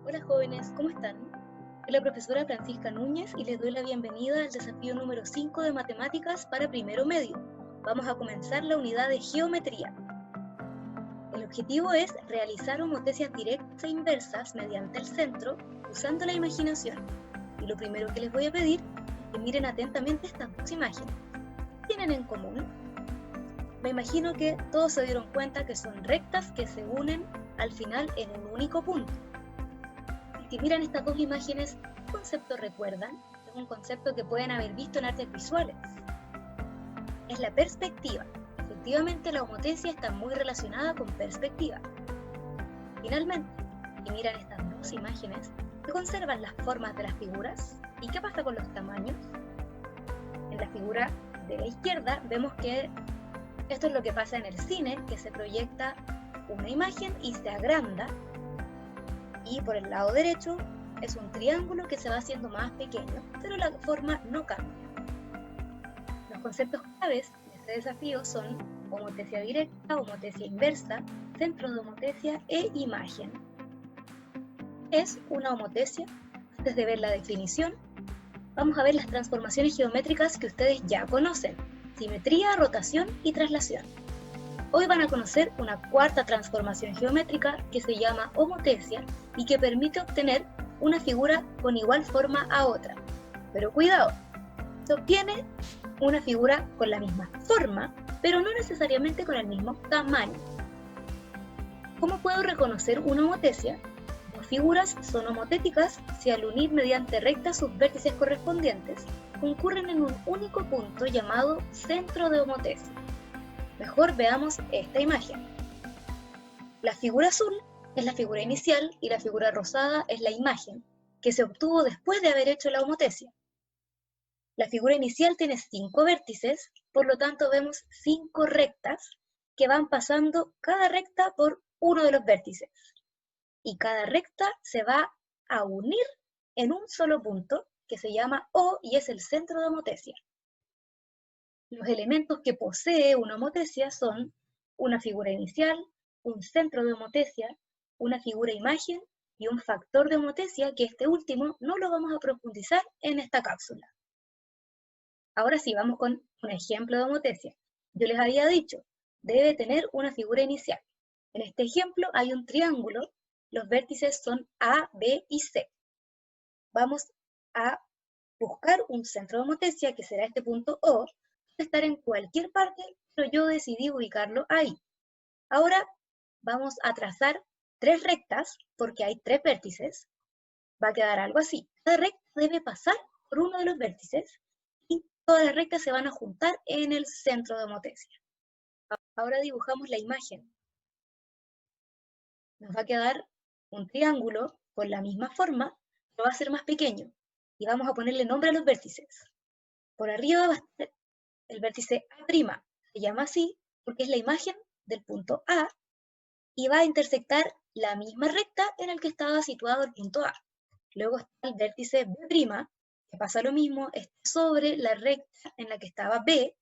Hola jóvenes, ¿cómo están? Soy la profesora Francisca Núñez y les doy la bienvenida al desafío número 5 de Matemáticas para primero medio. Vamos a comenzar la unidad de Geometría. El objetivo es realizar homotecias directas e inversas mediante el centro usando la imaginación. Y lo primero que les voy a pedir es que miren atentamente estas dos imágenes. ¿Qué tienen en común? Me imagino que todos se dieron cuenta que son rectas que se unen al final en un único punto. Si miran estas dos imágenes, ¿qué concepto recuerdan? Es un concepto que pueden haber visto en artes visuales. Es la perspectiva. Efectivamente, la homotecia está muy relacionada con perspectiva. Finalmente, si miran estas dos imágenes, ¿se conservan las formas de las figuras? ¿Y qué pasa con los tamaños? En la figura de la izquierda vemos que esto es lo que pasa en el cine, que se proyecta una imagen y se agranda. Y por el lado derecho es un triángulo que se va haciendo más pequeño, pero la forma no cambia. Los conceptos claves de este desafío son homotecia directa, homotecia inversa, centro de homotecia e imagen. Es una homotecia. Antes de ver la definición, vamos a ver las transformaciones geométricas que ustedes ya conocen: simetría, rotación y traslación. Hoy van a conocer una cuarta transformación geométrica que se llama homotecia y que permite obtener una figura con igual forma a otra. Pero cuidado, se obtiene una figura con la misma forma, pero no necesariamente con el mismo tamaño. ¿Cómo puedo reconocer una homotecia? Dos figuras son homotéticas si al unir mediante recta sus vértices correspondientes concurren en un único punto llamado centro de homotecia. Mejor veamos esta imagen. La figura azul es la figura inicial y la figura rosada es la imagen, que se obtuvo después de haber hecho la homotecia. La figura inicial tiene 5 vértices, por lo tanto vemos 5 rectas que van pasando cada recta por uno de los vértices. Y cada recta se va a unir en un solo punto que se llama O y es el centro de homotecia. Los elementos que posee una homotecia son una figura inicial, un centro de homotecia, una figura imagen y un factor de homotecia, que este último no lo vamos a profundizar en esta cápsula. Ahora sí, vamos con un ejemplo de homotecia. Yo les había dicho, debe tener una figura inicial. En este ejemplo hay un triángulo, los vértices son A, B y C. Vamos a buscar un centro de homotecia, que será este punto O, estar en cualquier parte, pero yo decidí ubicarlo ahí. Ahora vamos a trazar 3 rectas, porque hay 3 vértices. Va a quedar algo así. Cada recta debe pasar por uno de los vértices y todas las rectas se van a juntar en el centro de homotecia. Ahora dibujamos la imagen. Nos va a quedar un triángulo con la misma forma, pero va a ser más pequeño. Y vamos a ponerle nombre a los vértices. Por arriba va a estar el vértice A', se llama así porque es la imagen del punto A y va a intersectar la misma recta en el que estaba situado el punto A. Luego está el vértice B', que pasa lo mismo, está sobre la recta en la que estaba B,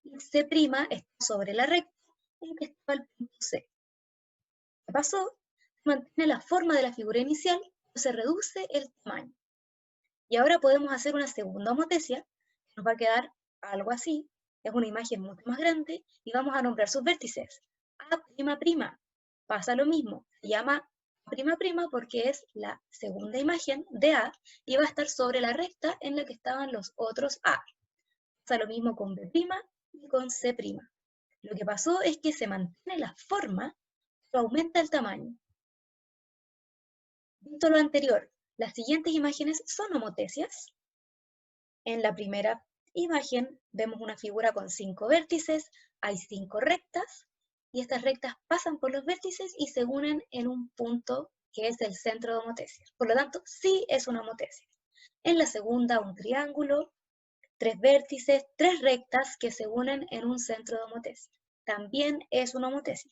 y C' está sobre la recta en la que estaba el punto C. ¿Qué pasó? Se mantiene la forma de la figura inicial, pero se reduce el tamaño. Y ahora podemos hacer una segunda homotecia, nos va a quedar algo así. Es una imagen mucho más grande y vamos a nombrar sus vértices. A', pasa lo mismo, se llama A', porque es la segunda imagen de A y va a estar sobre la recta en la que estaban los otros A. Pasa lo mismo con B' y con C'. Lo que pasó es que se mantiene la forma, pero aumenta el tamaño. Visto lo anterior, las siguientes imágenes son homotecias. En la primera imagen vemos una figura con 5 vértices, hay 5 rectas, y estas rectas pasan por los vértices y se unen en un punto que es el centro de homotecia. Por lo tanto, sí es una homotecia. En la segunda, un triángulo, 3 vértices, 3 rectas que se unen en un centro de homotecia. También es una homotecia.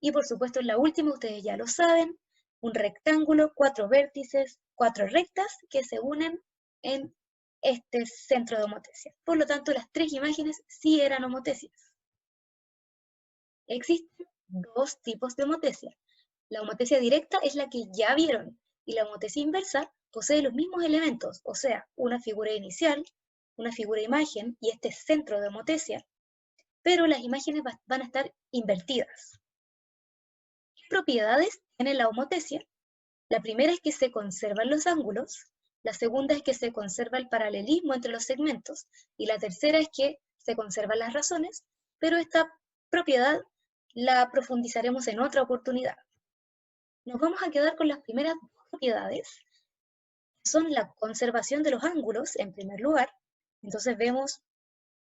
Y por supuesto, en la última, ustedes ya lo saben, un rectángulo, 4 vértices, 4 rectas que se unen en este centro de homotecia. Por lo tanto, las 3 imágenes sí eran homotecias. Existen 2 tipos de homotecia. La homotecia directa es la que ya vieron, y la homotesia inversa posee los mismos elementos, o sea, una figura inicial, una figura imagen y este centro de homotesia, pero las imágenes van a estar invertidas. ¿Qué propiedades tiene la homotesia? La primera es que se conservan los ángulos, la segunda es que se conserva el paralelismo entre los segmentos, y la tercera es que se conservan las razones, pero esta propiedad la profundizaremos en otra oportunidad. Nos vamos a quedar con las primeras dos propiedades, que son la conservación de los ángulos, en primer lugar. Entonces vemos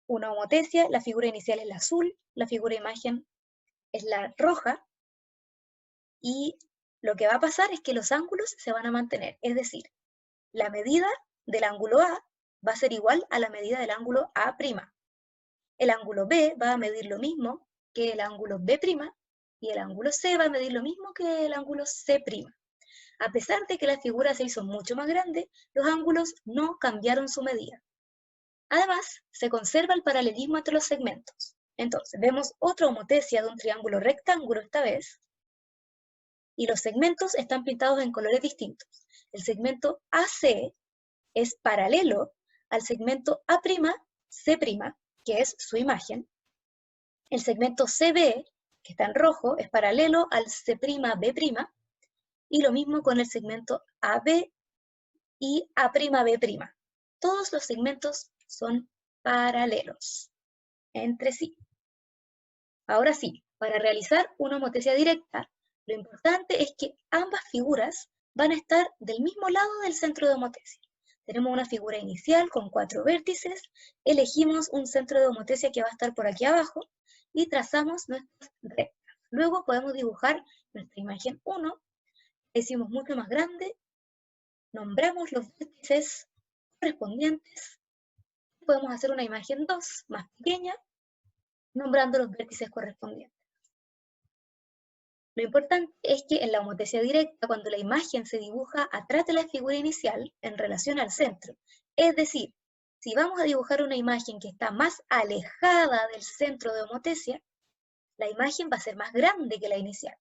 una homotesia, la figura inicial es la azul, la figura imagen es la roja, y lo que va a pasar es que los ángulos se van a mantener, es decir, la medida del ángulo A va a ser igual a la medida del ángulo A'. El ángulo B va a medir lo mismo que el ángulo B', y el ángulo C va a medir lo mismo que el ángulo C'. A pesar de que la figura se hizo mucho más grande, los ángulos no cambiaron su medida. Además, se conserva el paralelismo entre los segmentos. Entonces, vemos otra homotesia de un triángulo rectángulo esta vez, y los segmentos están pintados en colores distintos. El segmento AC es paralelo al segmento A'C', que es su imagen. El segmento CB, que está en rojo, es paralelo al C'B', y lo mismo con el segmento AB y A'B'. Todos los segmentos son paralelos entre sí. Ahora sí, para realizar una homotesia directa, lo importante es que ambas figuras van a estar del mismo lado del centro de homotesia. Tenemos una figura inicial con 4 vértices, elegimos un centro de homotesia que va a estar por aquí abajo y trazamos nuestras rectas. Luego podemos dibujar nuestra imagen 1, la hicimos mucho más grande, nombramos los vértices correspondientes, podemos hacer una imagen 2 más pequeña, nombrando los vértices correspondientes. Lo importante es que en la homotesia directa, cuando la imagen se dibuja atrás de la figura inicial en relación al centro, es decir, si vamos a dibujar una imagen que está más alejada del centro de homotesia, la imagen va a ser más grande que la inicial.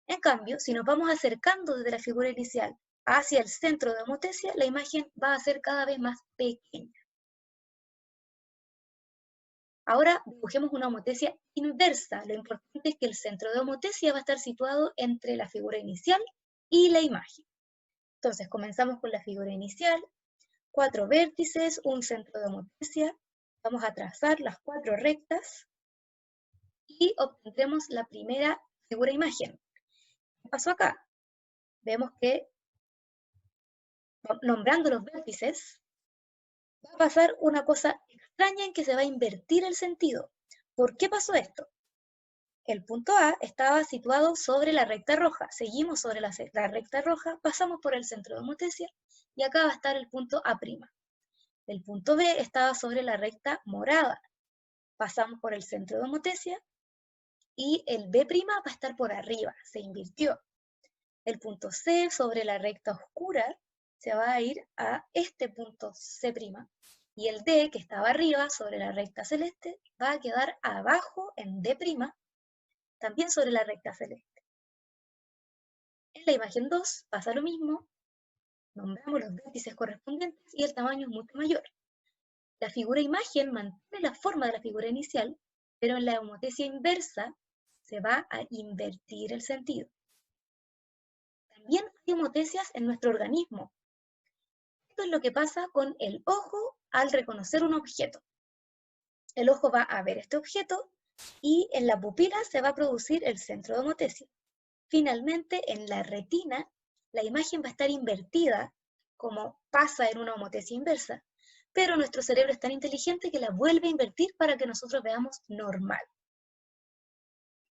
En cambio, si nos vamos acercando desde la figura inicial hacia el centro de homotesia, la imagen va a ser cada vez más pequeña. Ahora dibujemos una homotesia inversa. Lo importante es que el centro de homotesia va a estar situado entre la figura inicial y la imagen. Entonces comenzamos con la figura inicial, 4 vértices, un centro de homotesia. Vamos a trazar las 4 rectas y obtendremos la primera figura imagen. ¿Qué pasó acá? Vemos que nombrando los vértices, va a pasar una cosa extraña en que se va a invertir el sentido. ¿Por qué pasó esto? El punto A estaba situado sobre la recta roja, seguimos sobre la recta roja, pasamos por el centro de homotesia y acá va a estar el punto A'. El punto B estaba sobre la recta morada, pasamos por el centro de homotesia y el B' va a estar por arriba, se invirtió. El punto C sobre la recta oscura se va a ir a este punto C', y el D, que estaba arriba sobre la recta celeste, va a quedar abajo en D', también sobre la recta celeste. En la imagen 2 pasa lo mismo, nombramos los vértices correspondientes y el tamaño es mucho mayor. La figura imagen mantiene la forma de la figura inicial, pero en la homotesia inversa se va a invertir el sentido. También hay homotesias en nuestro organismo. Esto es lo que pasa con el ojo al reconocer un objeto. El ojo va a ver este objeto y en la pupila se va a producir el centro de homotesia. Finalmente, en la retina, la imagen va a estar invertida, como pasa en una homotesia inversa, pero nuestro cerebro es tan inteligente que la vuelve a invertir para que nosotros veamos normal.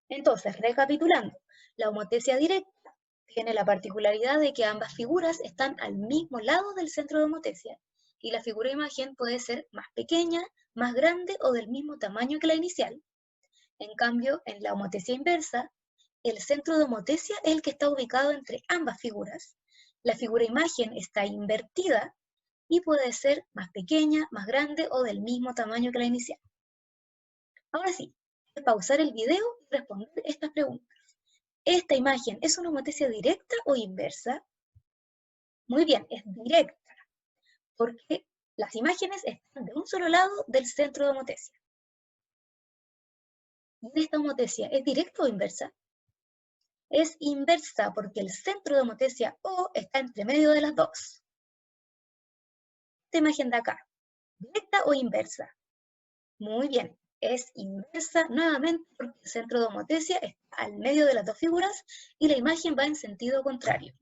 Entonces, recapitulando, la homotesia directa tiene la particularidad de que ambas figuras están al mismo lado del centro de homotesia, y la figura imagen puede ser más pequeña, más grande o del mismo tamaño que la inicial. En cambio, en la homotesia inversa, el centro de homotesia es el que está ubicado entre ambas figuras. La figura imagen está invertida y puede ser más pequeña, más grande o del mismo tamaño que la inicial. Ahora sí, voy a pausar el video y responder estas preguntas. ¿Esta imagen es una homotesia directa o inversa? Muy bien, es directa, porque las imágenes están de un solo lado del centro de homotesia. ¿Y esta homotesia es directa o inversa? Es inversa porque el centro de homotesia O está entre medio de las dos. Esta imagen de acá, ¿directa o inversa? Muy bien, es inversa nuevamente porque el centro de homotesia está al medio de las dos figuras y la imagen va en sentido contrario.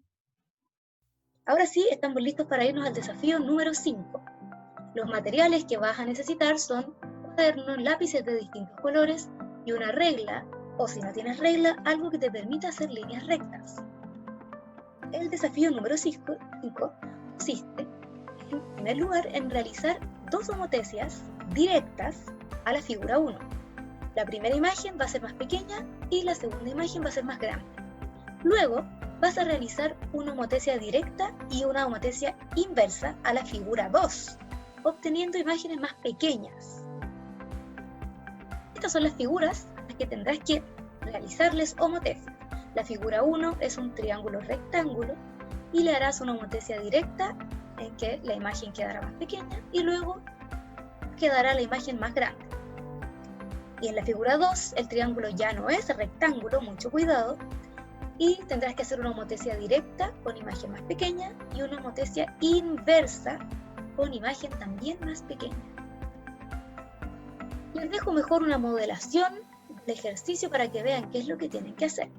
Ahora sí, estamos listos para irnos al desafío número 5. Los materiales que vas a necesitar son cuadernos, lápices de distintos colores y una regla, o si no tienes regla, algo que te permita hacer líneas rectas. El desafío número 5 consiste, en primer lugar, en realizar dos homotesias directas a la figura 1. La primera imagen va a ser más pequeña y la segunda imagen va a ser más grande. Luego vas a realizar una homotesia directa y una homotesia inversa a la figura 2, obteniendo imágenes más pequeñas. Estas son las figuras a las que tendrás que realizarles homotesias. La figura 1 es un triángulo rectángulo y le harás una homotesia directa en que la imagen quedará más pequeña y luego quedará la imagen más grande. Y en la figura 2 el triángulo ya no es rectángulo, mucho cuidado, y tendrás que hacer una homotesia directa con imagen más pequeña y una homotesia inversa con imagen también más pequeña. Les dejo mejor una modelación del ejercicio para que vean qué es lo que tienen que hacer.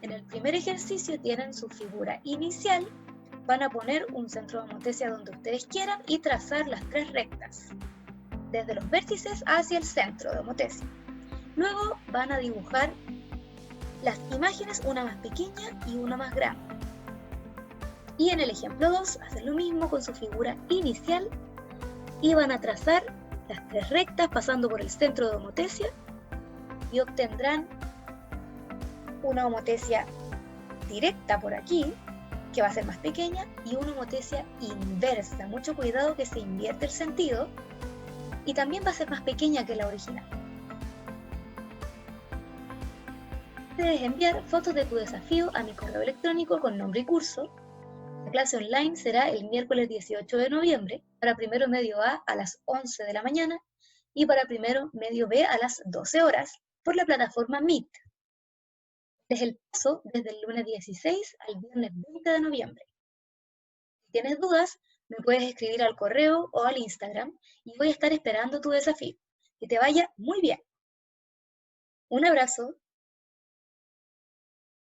En el primer ejercicio tienen su figura inicial, van a poner un centro de homotesia donde ustedes quieran y trazar las tres rectas, desde los vértices hacia el centro de homotesia. Luego van a dibujar las imágenes, una más pequeña y una más grande. Y en el ejemplo 2 hacen lo mismo con su figura inicial y van a trazar las tres rectas pasando por el centro de homotesia y obtendrán una homotesia directa por aquí, que va a ser más pequeña, y una homotesia inversa. Mucho cuidado que se invierte el sentido y también va a ser más pequeña que la original. Puedes enviar fotos de tu desafío a mi correo electrónico con nombre y curso. La clase online será el miércoles 18 de noviembre, para primero medio A las 11 de la mañana y para primero medio B a las 12 horas por la plataforma Meet. Es el paso desde el lunes 16 al viernes 20 de noviembre. Si tienes dudas, me puedes escribir al correo o al Instagram y voy a estar esperando tu desafío. Que te vaya muy bien. Un abrazo.